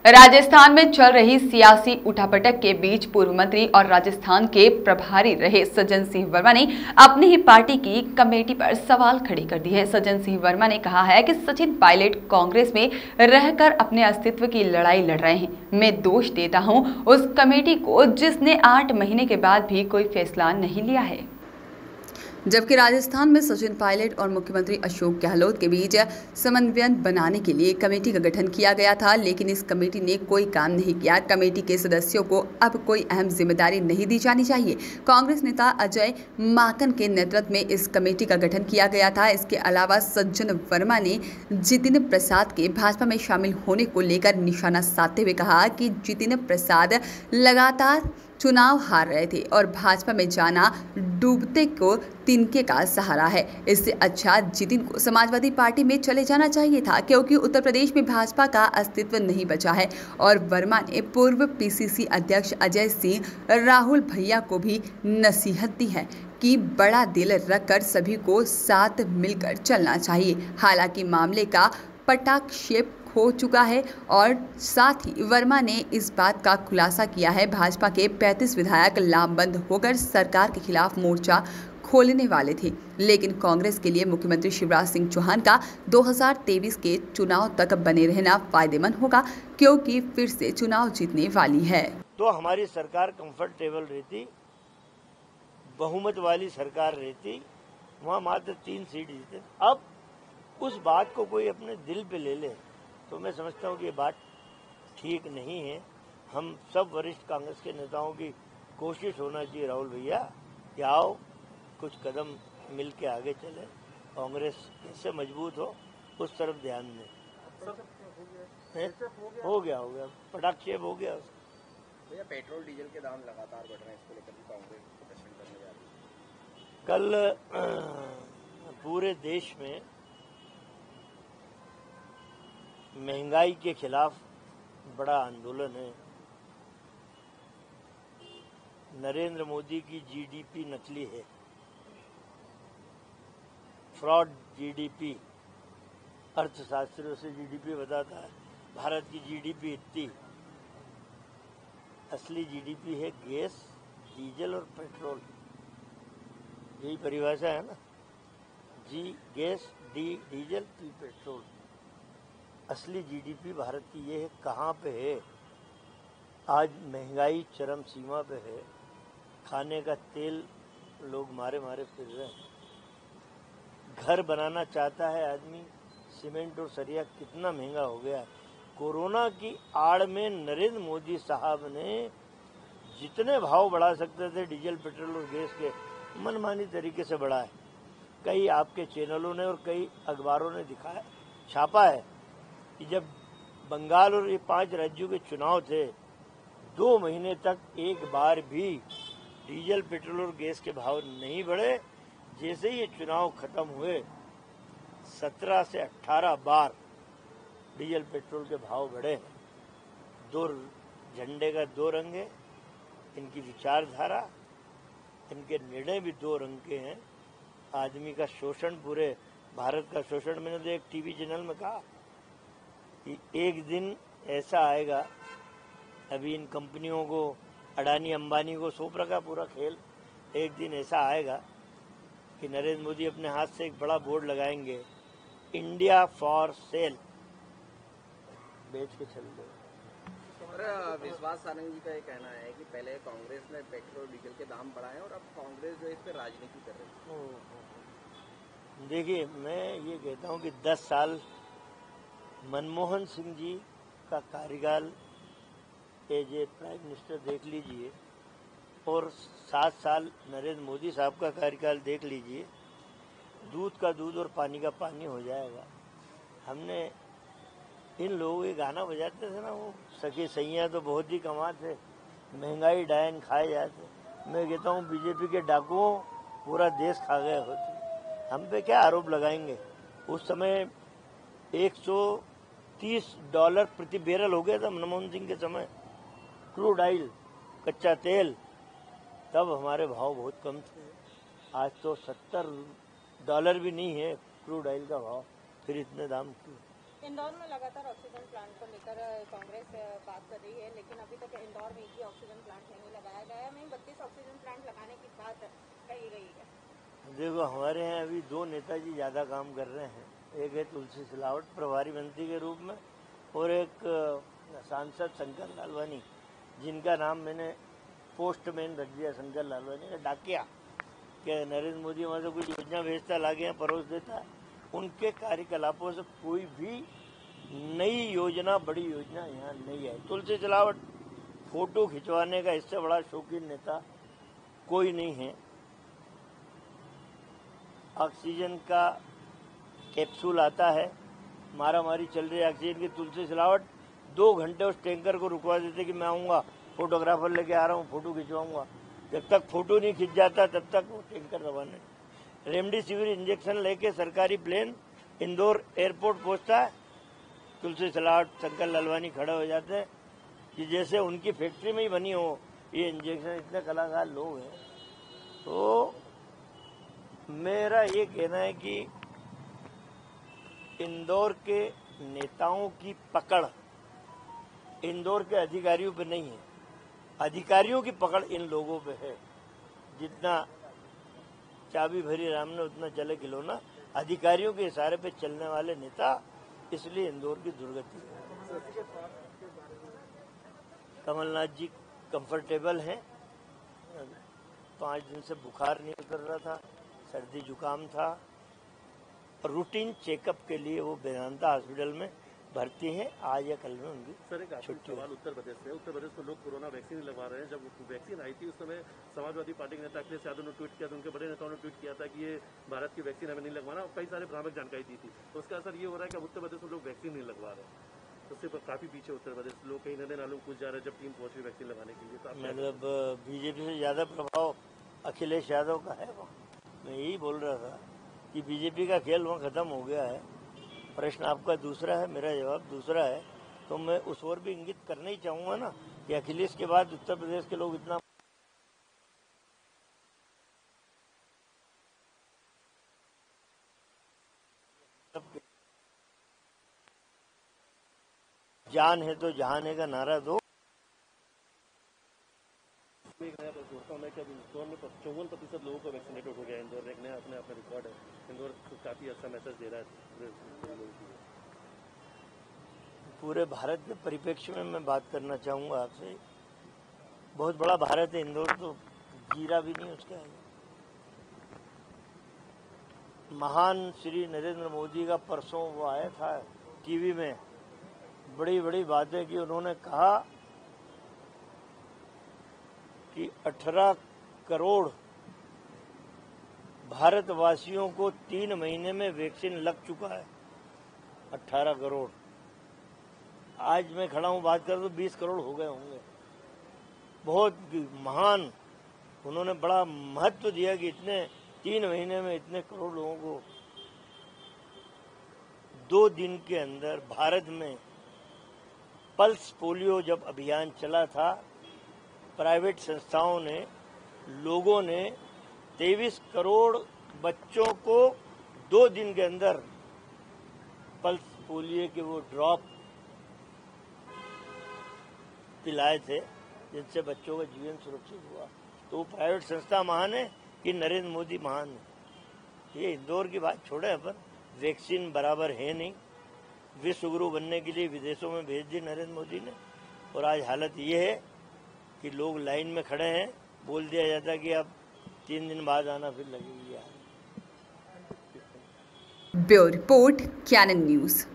राजस्थान में चल रही सियासी उठापटक के बीच पूर्व मंत्री और राजस्थान के प्रभारी रहे सज्जन सिंह वर्मा ने अपनी ही पार्टी की कमेटी पर सवाल खड़े कर दिए हैं। सज्जन सिंह वर्मा ने कहा है कि सचिन पायलट कांग्रेस में रहकर अपने अस्तित्व की लड़ाई लड़ रहे हैं। मैं दोष देता हूं उस कमेटी को जिसने 8 महीने के बाद भी कोई फैसला नहीं लिया है। जबकि राजस्थान में सचिन पायलट और मुख्यमंत्री अशोक गहलोत के बीच समन्वय बनाने के लिए कमेटी का गठन किया गया था, लेकिन इस कमेटी ने कोई काम नहीं किया। कमेटी के सदस्यों को अब कोई अहम जिम्मेदारी नहीं दी जानी चाहिए। कांग्रेस नेता अजय माकन के नेतृत्व में इस कमेटी का गठन किया गया था। इसके अलावा सज्जन वर्मा ने जितिन प्रसाद के भाजपा में शामिल होने को लेकर निशाना साधते हुए कहा कि जितिन प्रसाद लगातार चुनाव हार रहे थे और भाजपा में जाना डूबते को तिनके का सहारा है। इससे अच्छा जितिन को समाजवादी पार्टी में चले जाना चाहिए था, क्योंकि उत्तर प्रदेश में भाजपा का अस्तित्व नहीं बचा है। और वर्मा ने पूर्व पीसीसी अध्यक्ष अजय सिंह राहुल भैया को भी नसीहत दी है कि बड़ा दिल रखकर सभी को साथ मिलकर चलना चाहिए। हालांकि मामले का पटाक्षेप हो चुका है और साथ ही वर्मा ने इस बात का खुलासा किया है भाजपा के 35 विधायक लामबंद होकर सरकार के खिलाफ मोर्चा खोलने वाले थे, लेकिन कांग्रेस के लिए मुख्यमंत्री शिवराज सिंह चौहान का 2023 के चुनाव तक बने रहना फायदेमंद होगा, क्योंकि फिर से चुनाव जीतने वाली है। तो हमारी सरकार कंफर्टेबल रहती, बहुमत वाली सरकार रहती, वहाँ मात्र 3 सीट जीते। अब उस बात को कोई अपने दिल पे ले ले तो मैं समझता हूँ कि ये बात ठीक नहीं है। हम सब वरिष्ठ कांग्रेस के नेताओं की कोशिश होना चाहिए, राहुल भैया, कि आओ कुछ कदम मिल के आगे चले, कांग्रेस कैसे मजबूत हो उस तरफ ध्यान दें। हो गया पटाक्षेप हो गया। भैया, पेट्रोल डीजल के दाम लगातार बढ़ रहे हैं, इसको लेकर कांग्रेस प्रदर्शन करने जा रही है। कल पूरे देश में महंगाई के खिलाफ बड़ा आंदोलन है। नरेंद्र मोदी की जीडीपी नकली है, फ्रॉड जीडीपी। अर्थशास्त्रियों से जीडीपी बताता है भारत की जीडीपी इतनी, असली जीडीपी है गैस, डीजल और पेट्रोल। यही परिभाषा है ना, G gas, D diesel, P petrol. असली जीडीपी भारत की ये है, कहाँ पे है? आज महंगाई चरम सीमा पे है, खाने का तेल लोग मारे मारे फिर रहे हैं। घर बनाना चाहता है आदमी, सीमेंट और सरिया कितना महंगा हो गया है। कोरोना की आड़ में नरेंद्र मोदी साहब ने जितने भाव बढ़ा सकते थे डीजल, पेट्रोल और गैस के, मनमानी तरीके से बढ़ाए। कई आपके चैनलों ने और कई अखबारों ने दिखाया, छापा है कि जब बंगाल और ये 5 राज्यों के चुनाव थे, 2 महीने तक एक बार भी डीजल, पेट्रोल और गैस के भाव नहीं बढ़े। जैसे ही ये चुनाव खत्म हुए, 17 से 18 बार डीजल, पेट्रोल के भाव बढ़े। 2 झंडे का 2 रंग है, इनकी विचारधारा, इनके निर्णय भी 2 रंग के हैं। आदमी का शोषण, पूरे भारत का शोषण। मैंने तो एक टीवी चैनल में कहा कि एक दिन ऐसा आएगा, अभी इन कंपनियों को, अडानी अंबानी को सौंप रखा पूरा खेल, एक दिन ऐसा आएगा कि नरेंद्र मोदी अपने हाथ से एक बड़ा बोर्ड लगाएंगे, इंडिया फॉर सेल, बेच के चल दो। विश्वास सारंग जी का ये कहना है कि पहले कांग्रेस ने पेट्रोल डीजल के दाम बढ़ाए और अब कांग्रेस जो इस पर राजनीति कर रही है। देखिए, मैं ये कहता हूँ कि 10 साल मनमोहन सिंह जी का कार्यकाल एज ए प्राइम मिनिस्टर देख लीजिए और 7 साल नरेंद्र मोदी साहब का कार्यकाल देख लीजिए, दूध का दूध और पानी का पानी हो जाएगा। हमने इन लोगों के गाना बजाते थे ना, वो सखी सैया तो बहुत ही कमाते, महंगाई डायन खाए जाते। मैं कहता हूँ बीजेपी के डाकुओं पूरा देश खा गए होते। हम पे क्या आरोप लगाएंगे? उस समय $130 प्रति बैरल हो गया था मनमोहन सिंह के समय, क्रूड ऑयल, कच्चा तेल। तब हमारे भाव बहुत कम थे। आज तो $70 भी नहीं है क्रूड ऑयल का भाव, फिर इतने दाम क्यों? इंदौर में लगातार ऑक्सीजन प्लांट को लेकर कांग्रेस बात कर रही है, लेकिन अभी तक इंदौर में एक भी ऑक्सीजन प्लांट नहीं लगाया गया है। वहीं 32 ऑक्सीजन प्लांट लगाने की बात कही गई है। देखो, हमारे यहाँ अभी दो नेताजी ज़्यादा काम कर रहे हैं। एक है तुलसी सिलावट प्रभारी मंत्री के रूप में, और एक सांसद शंकर लालवानी, जिनका नाम मैंने पोस्टमैन रख दिया, शंकर लालवानी का डाकिया, कि नरेंद्र मोदी वहाँ से कुछ योजना भेजता, लाके यहाँ परोस देता। उनके कार्यकलापों से कोई भी नई योजना, बड़ी योजना यहाँ नहीं आई। तुलसी सिलावट फोटो खिंचवाने का इससे बड़ा शौकीन नेता कोई नहीं है। ऑक्सीजन का कैप्सूल आता है, मारामारी चल रही है ऑक्सीजन की। तुलसी सिलावट 2 घंटे उस टैंकर को रुकवा देते कि मैं आऊँगा, फोटोग्राफर लेके आ रहा हूँ, फोटो खिंचवाऊँगा। जब तक फोटो नहीं खिंच जाता तब तक वो टैंकर रवाना नहीं। रेमडेसिविर इंजेक्शन लेके सरकारी प्लेन इंदौर एयरपोर्ट पहुंचता है, तुलसी सिलावट शंकर लालवानी खड़े हो जाते हैं कि जैसे उनकी फैक्ट्री में ही बनी हो ये इंजेक्शन। इतने कलाकार लोग हैं। तो मेरा ये कहना है कि इंदौर के नेताओं की पकड़ इंदौर के अधिकारियों पे नहीं है, अधिकारियों की पकड़ इन लोगों पे है। जितना चाबी भरी राम ने उतना चले खिलौना, अधिकारियों के इशारे पे चलने वाले नेता, इसलिए इंदौर की दुर्गति है। कमलनाथ जी कंफर्टेबल हैं। 5 दिन से बुखार नहीं उतर रहा था, सर्दी जुकाम था। रूटीन चेकअप के लिए वो वेदांता हॉस्पिटल में भर्ती हैं। आज या कल में उनकी छुट्टी। सवाल उत्तर प्रदेश से। उत्तर प्रदेश में लोग कोरोना वैक्सीन लगवा रहे हैं। जब वैक्सीन आई थी उस समय समाजवादी पार्टी के नेता अखिलेश यादव ने ट्वीट किया था, उनके बड़े नेताओं ने ट्वीट किया था कि ये भारत की वैक्सीन हमें नहीं लगवाना, और कई सारे भ्रामक जानकारी दी थी। तो उसका असर ये हो रहा है कि अब उत्तर प्रदेश में लोग वैक्सीन नहीं लगवा रहे हैं। उससे काफी पीछे उत्तर प्रदेश लोग कहीं नदी नालों में घुस जा रहे हैं जब टीम पहुंच रही वैक्सीन लगाने के लिए। तो मतलब बीजेपी से ज्यादा प्रभाव अखिलेश यादव का है वहाँ। मैं यही बोल रहा था कि बीजेपी का खेल वहाँ खत्म हो गया है। प्रश्न आपका दूसरा है, मेरा जवाब दूसरा है। तो मैं उस ओर भी इंगित करना ही चाहूंगा ना कि अखिलेश के बाद उत्तर प्रदेश के लोग इतना जान है तो जहान है का नारा दो। एक नया जोड़ता हूँ मैं कि इंदौर में 54% लोगों को वैक्सीनेटेड हो गया। इंदौर एक नया अपने आप में रिकॉर्ड है। इंदौर काफी अच्छा मैसेज दे रहा है पूरे भारत के परिप्रेक्ष्य में। मैं बात करना चाहूँगा आपसे, बहुत बड़ा भारत है इंदौर, तो जीरा भी नहीं उसका है। महान श्री नरेंद्र मोदी का परसों वो आया था टीवी में, बड़ी बड़ी बातें की। उन्होंने कहा कि 18 करोड़ भारतवासियों को 3 महीने में वैक्सीन लग चुका है। 18 करोड़। आज मैं खड़ा हूं बात कर तो 20 करोड़ हो गए होंगे। बहुत महान, उन्होंने बड़ा महत्व दिया कि इतने 3 महीने में इतने करोड़ लोगों को। 2 दिन के अंदर भारत में पल्स पोलियो जब अभियान चला था, प्राइवेट संस्थाओं ने, लोगों ने 23 करोड़ बच्चों को 2 दिन के अंदर पल्स पोलियो के वो ड्रॉप पिलाए थे, जिनसे बच्चों का जीवन सुरक्षित हुआ। तो प्राइवेट संस्था महान है कि नरेंद्र मोदी महान है। ये इंदौर की बात छोड़े, अपन वैक्सीन बराबर है नहीं। विश्व गुरु बनने के लिए विदेशों में भेज दी नरेंद्र मोदी ने, और आज हालत ये है कि लोग लाइन में खड़े हैं। बोल दिया जाता कि अब 3 दिन बाद आना, फिर लगेगी। Bureau report, Canon news.